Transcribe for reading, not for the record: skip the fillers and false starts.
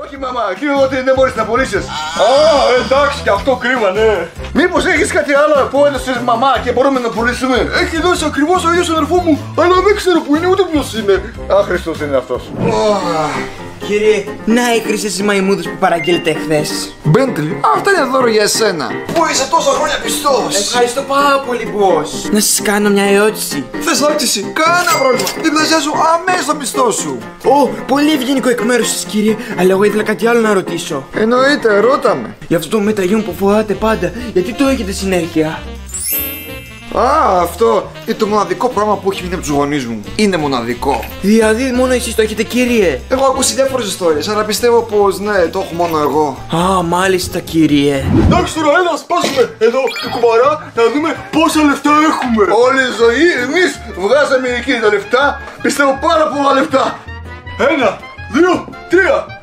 Όχι μαμά, κύριε ότι δεν μπορείς να πουλήσεις. Α, εντάξει, και αυτό κρίμα, ναι. Μήπως έχεις κάτι άλλο που έδωσες μαμά και μπορούμε να πουλήσουμε? Έχει δώσει ακριβώς ο ίδιος αδερφό μου, αλλά δεν ξέρω που είναι ούτε ποιος είναι. Άχρηστος είναι αυτός. Κύριε, να οι χρυσές οι μαϊμούδες που παραγγείλετε χθες. Μπέντλι, αυτά είναι δώρο για εσένα. Πού είσαι τόσα χρόνια πιστός? Ευχαριστώ πάρα πολύ, boss. Να σας κάνω μια ερώτηση. Θες αύξηση, κανένα πρόβλημα. Διπλασιάζω αμέσως το μισθό σου. Πολύ ευγενικό εκ μέρους σας, κύριε, αλλά εγώ ήθελα κάτι άλλο να ρωτήσω. Εννοείται, ρώτα με. Για αυτό το μεταγιόν που φοράτε πάντα, γιατί το έχετε συνέχεια? Α, αυτό είναι το μοναδικό πράγμα που έχει μείνει από τους γονείς μου. Είναι μοναδικό. Δηλαδή, μόνο εσείς το έχετε, κύριε? Έχω ακούσει διάφορες ιστορίες, αλλά πιστεύω πως ναι, το έχω μόνο εγώ. Α, μάλιστα, κύριε. Εντάξει τώρα, έλα σπάσουμε εδώ το κουμπαρά να δούμε πόσα λεφτά έχουμε. Όλη η ζωή εμείς βγάζαμε εκεί τα λεφτά. Πιστεύω πάρα πολλά λεφτά. 1, 2, 3.